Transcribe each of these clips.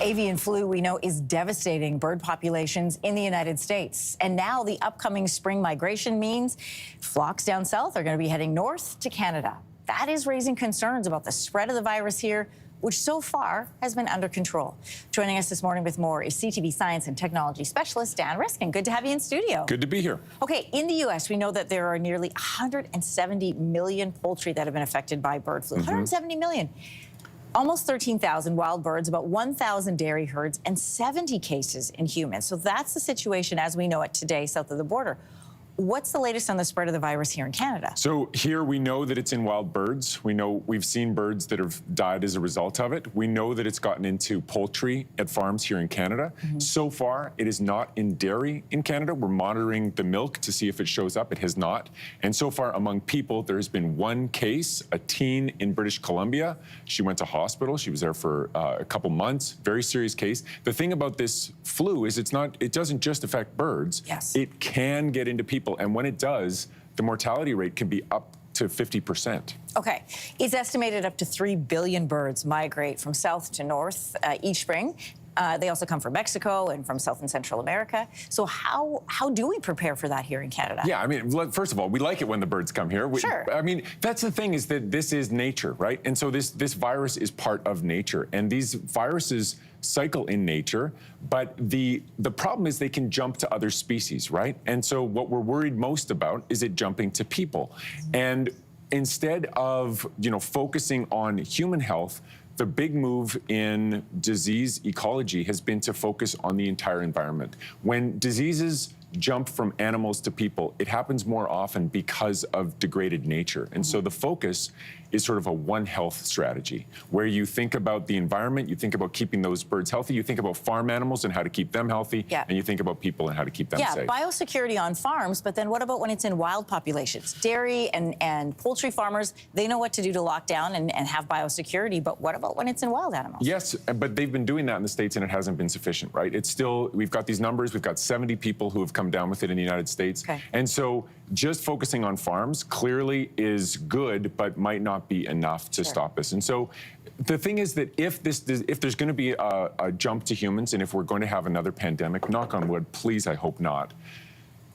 Avian flu, we know, is devastating bird populations in the United States. And now the upcoming spring migration means flocks down south are going to be heading north to Canada. That is raising concerns about the spread of the virus here, which so far has been under control. Joining us this morning with more is CTV science and technology specialist Dan Riskin. Good to have you in studio. Good to be here. Okay, in the U.S., we know that there are nearly 170 million poultry that have been affected by bird flu. 170 million. Almost 13,000 wild birds, about 1,000 dairy herds, and 70 cases in humans. So that's the situation as we know it today south of the border. What's the latest on the spread of the virus here in Canada? So here we know that it's in wild birds. We know we've seen birds that have died as a result of it. We know that it's gotten into poultry at farms here in Canada. So far, it is not in dairy in Canada. We're monitoring the milk to see if it shows up. It has not. And so far among people, there has been one case, a teen in British Columbia. She went to hospital. She was there for a couple months. Very serious case. The thing about this flu is it doesn't just affect birds. Yes. It can get into people. And when it does, the mortality rate can be up to 50%. Okay. It's estimated up to 3 billion birds migrate from south to north each spring. They also come from Mexico and from South and Central America. So how do we prepare for that here in Canada? Yeah, I mean, first of all, we like it when the birds come here. Sure. I mean, that's the thing, is that this is nature, right? And so this virus is part of nature. And these viruses cycle in nature, but the problem is they can jump to other species, right? And so what we're worried most about is it jumping to people. And instead of, focusing on human health, the big move in disease ecology has been to focus on the entire environment. When diseases jump from animals to people, it happens more often because of degraded nature. And so the focus is sort of a One Health strategy, where you think about the environment, you think about keeping those birds healthy, you think about farm animals and how to keep them healthy, and you think about people and how to keep them safe. Yeah, biosecurity on farms, but then what about when it's in wild populations? Dairy and poultry farmers, they know what to do to lock down and have biosecurity, but what about when it's in wild animals? Yes, but they've been doing that in the States and it hasn't been sufficient, right? It's still, we've got these numbers, we've got 70 people who have come down with it in the United States. Okay. And so just focusing on farms clearly is good, but might not be enough to stop us. And so the thing is that if there's going to be a jump to humans, and if we're going to have another pandemic, knock on wood, please, I hope not.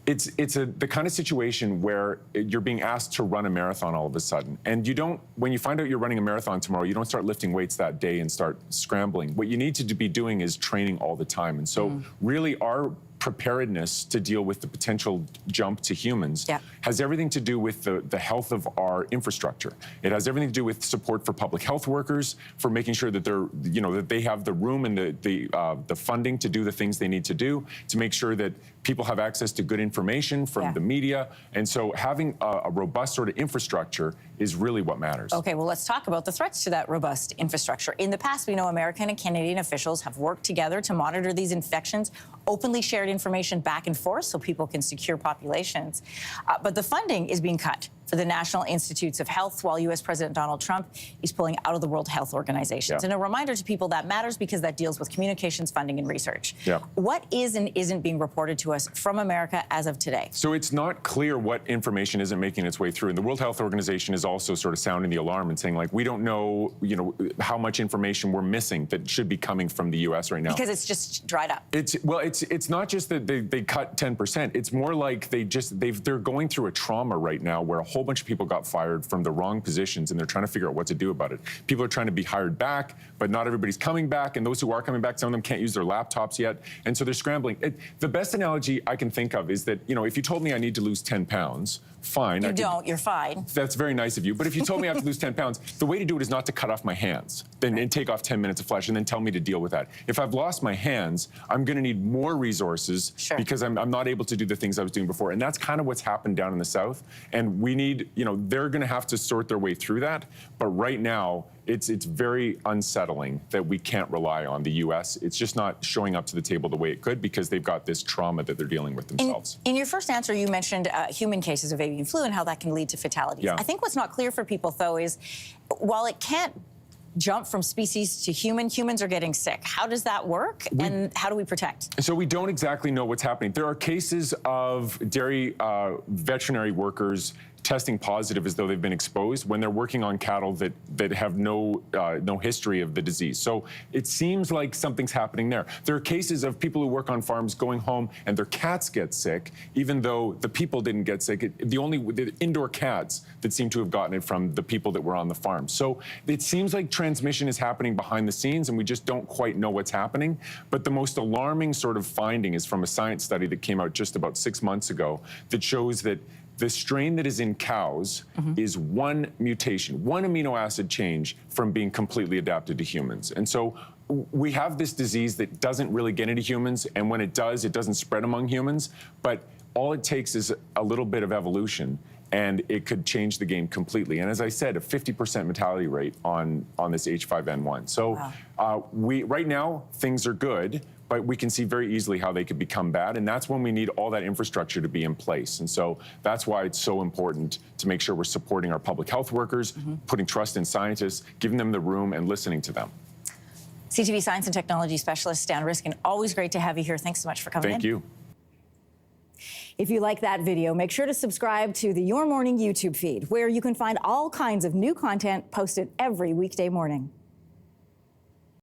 It's the kind of situation where you're being asked to run a marathon all of a sudden. And when you find out you're running a marathon tomorrow, you don't start lifting weights that day and start scrambling. What you need to be doing is training all the time. And so really our preparedness to deal with the potential jump to humans has everything to do with the health of our infrastructure. It has everything to do with support for public health workers, for making sure that that they have the room and the funding to do the things they need to do, to make sure that people have access to good information from the media. And so having a robust sort of infrastructure is really what matters. Okay, well, let's talk about the threats to that robust infrastructure. In the past, we know American and Canadian officials have worked together to monitor these infections, openly shared information back and forth so people can secure populations. But the funding is being cut for the National Institutes of Health, while U.S. President Donald Trump is pulling out of the World Health Organization. And a reminder to people that matters, because that deals with communications, funding, and research. What is and isn't being reported to us from America as of today? So it's not clear what information isn't making its way through. And the World Health Organization is also sort of sounding the alarm and saying, like, we don't know, how much information we're missing that should be coming from the U.S. right now. Because it's just dried up. It's not just that they cut 10%. It's more like they're going through a trauma right now where a whole bunch of people got fired from the wrong positions, and they're trying to figure out what to do about it. People are trying to be hired back, but not everybody's coming back, and those who are coming back, some of them can't use their laptops yet, and so they're scrambling. The best analogy I can think of is that, if you told me I need to lose 10 pounds, fine. You're fine. That's very nice of you. But if you told me I have to lose 10 pounds, the way to do it is not to cut off my hands and take off 10 minutes of flesh and then tell me to deal with that. If I've lost my hands, I'm going to need more resources because I'm not able to do the things I was doing before. And that's kind of what's happened down in the South. And we need, they're going to have to sort their way through that. But right now, it's very unsettling that we can't rely on the U.S. It's just not showing up to the table the way it could, because they've got this trauma that they're dealing with themselves. In your first answer, you mentioned human cases of avian flu and how that can lead to fatalities. I think what's not clear for people, though, is while it can't jump from species to humans are getting sick. How does that work, and how do we protect? So we don't exactly know what's happening. There are cases of dairy veterinary workers testing positive as though they've been exposed when they're working on cattle that have no history of the disease. So it seems like something's happening there. There are cases of people who work on farms going home and their cats get sick, even though the people didn't get sick. The indoor cats that seem to have gotten it from the people that were on the farm. So it seems like transmission is happening behind the scenes, and we just don't quite know what's happening. But the most alarming sort of finding is from a science study that came out just about 6 months ago that shows that the strain that is in cows is one mutation, one amino acid change from being completely adapted to humans. And so we have this disease that doesn't really get into humans, and when it does, it doesn't spread among humans, but all it takes is a little bit of evolution, and it could change the game completely. And as I said, a 50% mortality rate on this H5N1. So right now, things are good, but we can see very easily how they could become bad, and that's when we need all that infrastructure to be in place. And so that's why it's so important to make sure we're supporting our public health workers, putting trust in scientists, giving them the room and listening to them. CTV Science and Technology Specialist Dan Riskin, always great to have you here. Thanks so much for coming in. Thank you. If you like that video, make sure to subscribe to the Your Morning YouTube feed, where you can find all kinds of new content posted every weekday morning.